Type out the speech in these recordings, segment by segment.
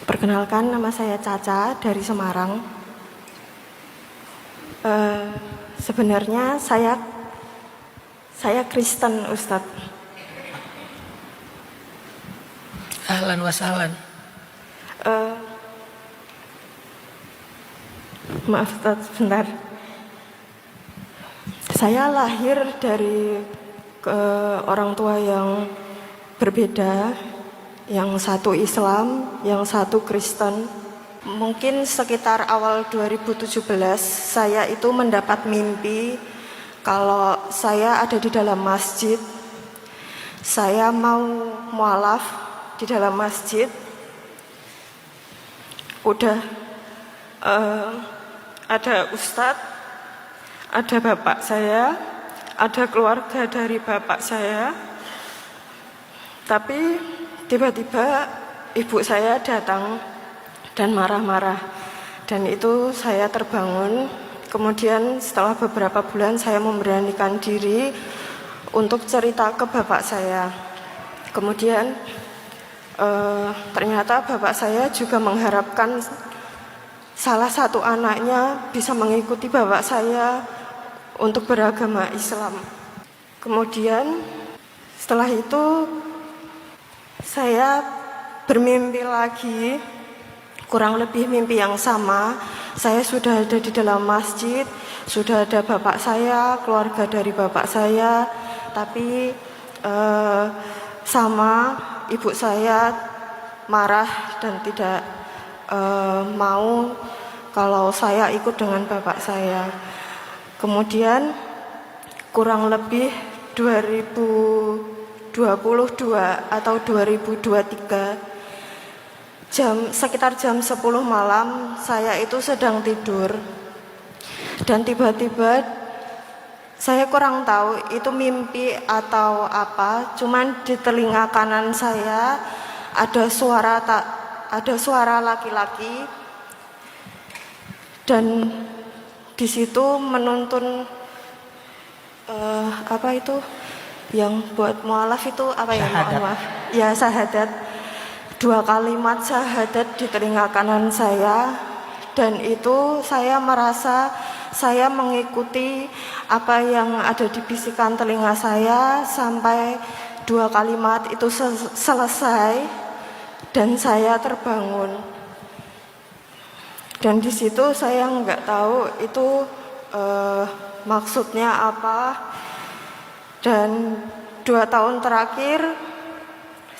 Perkenalkan, nama saya Caca dari Semarang. Sebenarnya saya Kristen, Ustadz. Ahlan wa sahlan. Maaf Ustadz, sebentar. Saya lahir dari orang tua yang berbeda, yang satu Islam, yang satu Kristen. Mungkin sekitar awal 2017 saya itu mendapat mimpi kalau saya ada di dalam masjid. Saya mau mualaf di dalam masjid. Udah ada ustadz, ada bapak saya, ada keluarga dari bapak saya. Tapi tiba-tiba ibu saya datang dan marah-marah. Dan itu saya terbangun. Kemudian setelah beberapa bulan saya memberanikan diri untuk cerita ke bapak saya. Kemudian ternyata bapak saya juga mengharapkan salah satu anaknya bisa mengikuti bapak saya untuk beragama Islam. Kemudian setelah itu saya bermimpi lagi, kurang lebih mimpi yang sama. Saya sudah ada di dalam masjid, sudah ada bapak saya, keluarga dari bapak saya, tapi sama ibu saya marah dan tidak mau kalau saya ikut dengan bapak saya. Kemudian kurang lebih 2022 atau 2023, sekitar jam 10 malam saya itu sedang tidur. Dan tiba-tiba saya kurang tahu itu mimpi atau apa, cuman di telinga kanan saya ada suara laki-laki, dan di situ menuntun apa itu yang buat mualaf itu apa ya? Maaf. Ya, syahadat. 2 kalimat syahadat di telinga kanan saya, dan itu saya merasa saya mengikuti apa yang ada di bisikan telinga saya sampai 2 kalimat itu selesai dan saya terbangun. Dan di situ saya nggak tahu itu maksudnya apa. Dan 2 tahun terakhir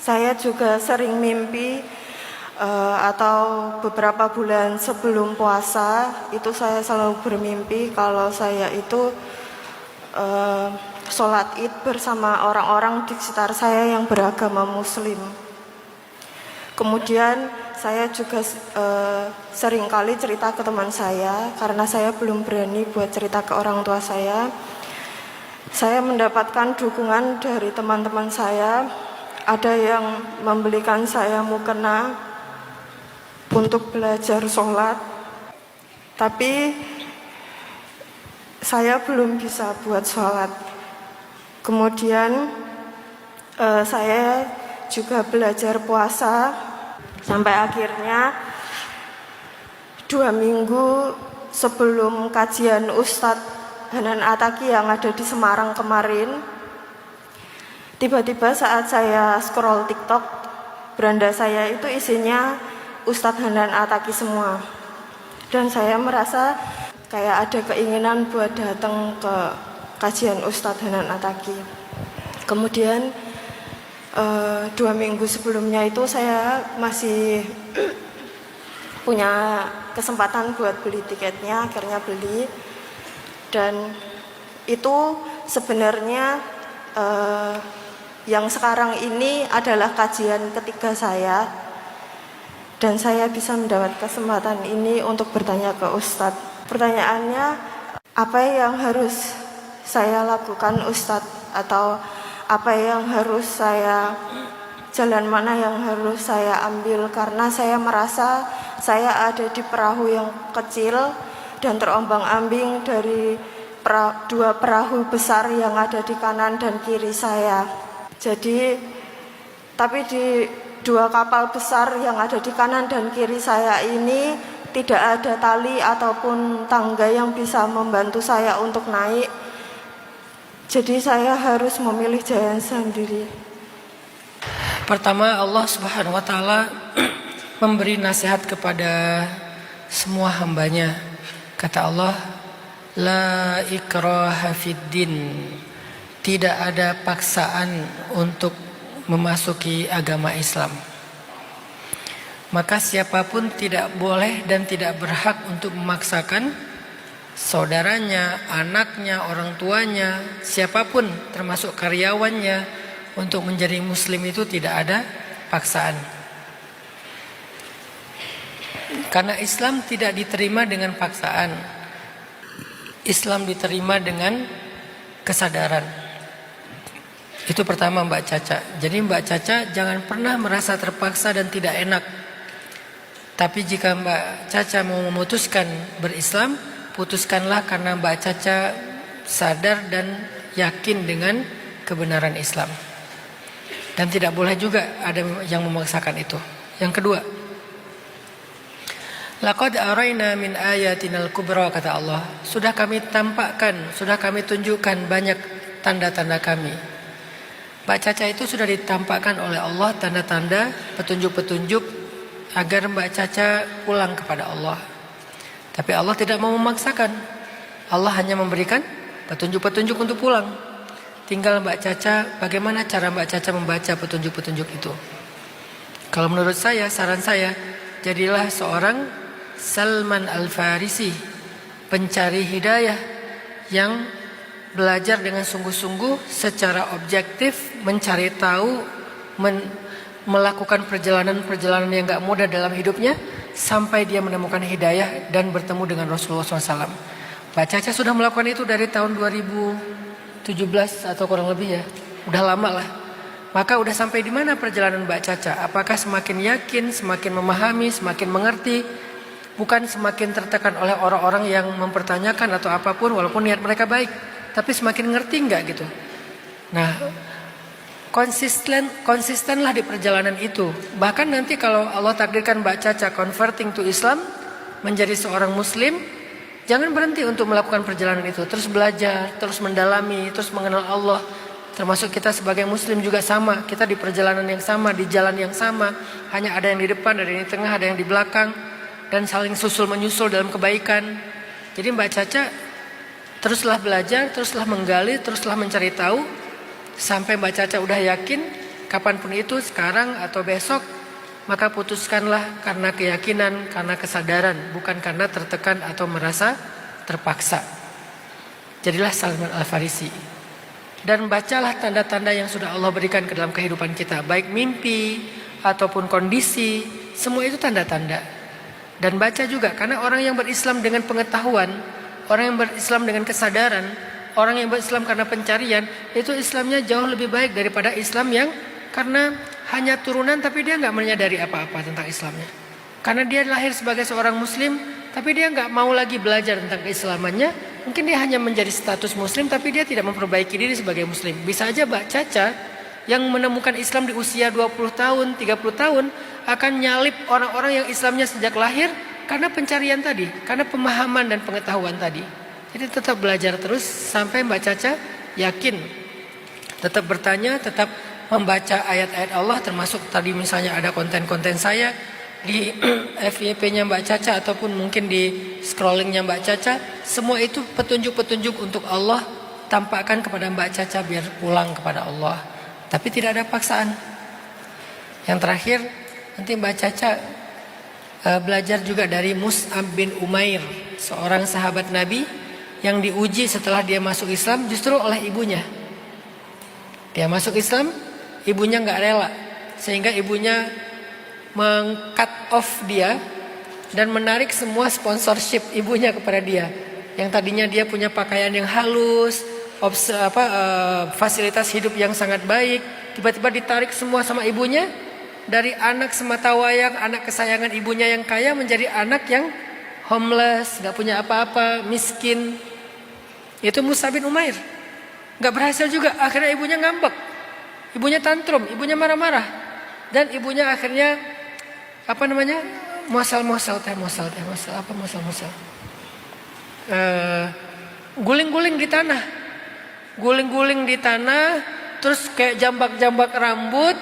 saya juga sering mimpi atau beberapa bulan sebelum puasa itu saya selalu bermimpi kalau saya itu sholat id bersama orang-orang di sekitar saya yang beragama muslim. Kemudian saya juga sering kali cerita ke teman saya karena saya belum berani buat cerita ke orang tua saya. Saya mendapatkan dukungan dari teman-teman saya. Ada yang membelikan saya mukena untuk belajar sholat, tapi saya belum bisa buat sholat. Kemudian saya juga belajar puasa sampai akhirnya 2 minggu sebelum kajian Ustadz Hanan Ataki yang ada di Semarang kemarin, tiba-tiba saat saya scroll TikTok, beranda saya itu isinya Ustadz Hanan Ataki semua. Dan saya merasa kayak ada keinginan buat datang ke kajian Ustadz Hanan Ataki. Kemudian 2 minggu sebelumnya itu saya masih punya kesempatan buat beli tiketnya, akhirnya beli. Dan itu sebenarnya yang sekarang ini adalah kajian ketiga saya, dan saya bisa mendapat kesempatan ini untuk bertanya ke Ustadz. Pertanyaannya, apa yang harus saya lakukan Ustadz, atau apa yang harus jalan mana yang harus saya ambil, karena saya merasa saya ada di perahu yang kecil dan terombang-ambing dari 2 perahu besar yang ada di kanan dan kiri saya. Jadi, tapi di dua kapal besar yang ada di kanan dan kiri saya ini tidak ada tali ataupun tangga yang bisa membantu saya untuk naik. Jadi saya harus memilih jalan sendiri. Pertama, Allah Subhanahu wa taala memberi nasihat kepada semua hambanya. Kata Allah, la ikraha fid din. Tidak ada paksaan untuk memasuki agama Islam. Maka siapapun tidak boleh dan tidak berhak untuk memaksakan saudaranya, anaknya, orang tuanya, siapapun termasuk karyawannya untuk menjadi muslim. Itu tidak ada paksaan. Karena Islam tidak diterima dengan paksaan. Islam diterima dengan kesadaran. Itu pertama Mbak Caca. Jadi Mbak Caca jangan pernah merasa terpaksa dan tidak enak. Tapi jika Mbak Caca mau memutuskan berislam, putuskanlah karena Mbak Caca sadar dan yakin dengan kebenaran Islam. Dan tidak boleh juga ada yang memaksakan itu. Yang kedua, laqad araina min ayatinal kubra, kata Allah. Sudah kami tampakkan, sudah kami tunjukkan banyak tanda-tanda kami. Mbak Caca itu sudah ditampakkan oleh Allah tanda-tanda, petunjuk-petunjuk agar Mbak Caca pulang kepada Allah. Tapi Allah tidak mau memaksakan. Allah hanya memberikan petunjuk-petunjuk untuk pulang. Tinggal Mbak Caca, bagaimana cara Mbak Caca membaca petunjuk-petunjuk itu. Kalau menurut saya, saran saya, jadilah seorang Salman Al-Farisi, pencari hidayah yang belajar dengan sungguh-sungguh secara objektif, mencari tahu, melakukan perjalanan-perjalanan yang gak mudah dalam hidupnya sampai dia menemukan hidayah dan bertemu dengan Rasulullah SAW. Mbak Caca sudah melakukan itu dari tahun 2017 atau kurang lebih ya, udah lama lah. Maka udah sampai di mana perjalanan Mbak Caca? Apakah semakin yakin, semakin memahami, semakin mengerti, bukan semakin tertekan oleh orang-orang yang mempertanyakan atau apapun walaupun niat mereka baik, tapi semakin ngerti nggak gitu? Nah, konsistenlah di perjalanan itu. Bahkan nanti kalau Allah takdirkan Mbak Caca converting to Islam, menjadi seorang muslim, jangan berhenti untuk melakukan perjalanan itu. Terus belajar, terus mendalami, terus mengenal Allah. Termasuk kita sebagai muslim juga sama. Kita di perjalanan yang sama, di jalan yang sama. Hanya ada yang di depan, ada yang di tengah, ada yang di belakang. Dan saling susul menyusul dalam kebaikan. Jadi Mbak Caca teruslah belajar, teruslah menggali, teruslah mencari tahu. Sampai Mbak Caca udah yakin, kapanpun itu, sekarang atau besok, maka putuskanlah karena keyakinan, karena kesadaran, bukan karena tertekan atau merasa terpaksa. Jadilah Salman Al-Farisi. Dan bacalah tanda-tanda yang sudah Allah berikan ke dalam kehidupan kita. Baik mimpi, ataupun kondisi, semua itu tanda-tanda. Dan baca juga, karena orang yang berislam dengan pengetahuan, orang yang berislam dengan kesadaran, orang yang berislam karena pencarian, itu Islamnya jauh lebih baik daripada Islam yang karena hanya turunan tapi dia nggak menyadari apa-apa tentang Islamnya. Karena dia lahir sebagai seorang muslim, tapi dia nggak mau lagi belajar tentang keislamannya. Mungkin dia hanya menjadi status muslim, tapi dia tidak memperbaiki diri sebagai muslim. Bisa aja Mbak Caca yang menemukan Islam di usia 20 tahun, 30 tahun, akan nyalip orang-orang yang Islamnya sejak lahir karena pencarian tadi, karena pemahaman dan pengetahuan tadi. Jadi tetap belajar terus sampai Mbak Caca yakin. Tetap bertanya, tetap membaca ayat-ayat Allah, termasuk tadi misalnya ada konten-konten saya di FYP-nya Mbak Caca ataupun mungkin di scrollingnya Mbak Caca. Semua itu petunjuk-petunjuk untuk Allah tampakkan kepada Mbak Caca biar pulang kepada Allah. Tapi tidak ada paksaan. Yang terakhir, nanti Mbak Caca belajar juga dari Mus'ab bin Umair, seorang sahabat Nabi yang diuji setelah dia masuk Islam justru oleh ibunya. Dia masuk Islam, ibunya nggak rela, sehingga ibunya meng-cut off dia dan menarik semua sponsorship ibunya kepada dia. Yang tadinya dia punya pakaian yang halus, fasilitas hidup yang sangat baik, tiba-tiba ditarik semua sama ibunya. Dari anak sematawayang, anak kesayangan ibunya yang kaya, menjadi anak yang homeless, nggak punya apa-apa, miskin. Itu Mus'ab bin Umair. Gak berhasil juga. Akhirnya ibunya ngambek, ibunya tantrum, ibunya marah-marah. Dan ibunya akhirnya apa namanya? Mosal. Guling-guling di tanah. Guling-guling di tanah, terus kayak jambak-jambak rambut.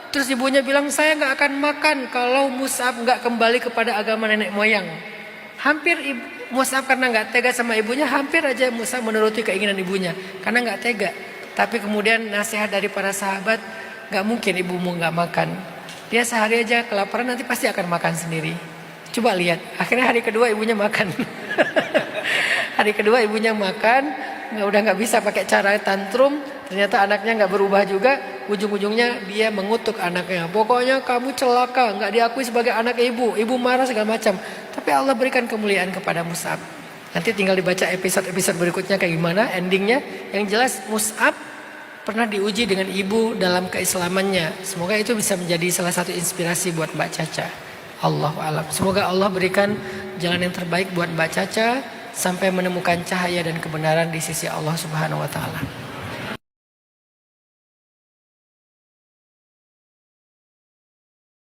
Terus ibunya bilang, saya nggak akan makan kalau Mus'ab nggak kembali kepada agama nenek moyang. Hampir Mus'ab karena nggak tega sama ibunya, hampir aja Mus'ab menuruti keinginan ibunya karena nggak tega. Tapi kemudian nasihat dari para sahabat, nggak mungkin ibumu nggak makan. Dia sehari aja kelaparan, nanti pasti akan makan sendiri. Coba lihat, akhirnya hari kedua ibunya makan. Hari kedua ibunya makan, udah nggak bisa pakai cara tantrum. Ternyata anaknya nggak berubah juga. Ujung-ujungnya dia mengutuk anaknya. Pokoknya kamu celaka, nggak diakui sebagai anak ibu. Ibu marah segala macam. Tapi Allah berikan kemuliaan kepada Mus'ab. Nanti tinggal dibaca episode-episode berikutnya kayak gimana endingnya. Yang jelas Mus'ab pernah diuji dengan ibu dalam keislamannya. Semoga itu bisa menjadi salah satu inspirasi buat Mbak Caca. Allahu a'lam. Semoga Allah berikan jalan yang terbaik buat Mbak Caca sampai menemukan cahaya dan kebenaran di sisi Allah Subhanahu wa taala.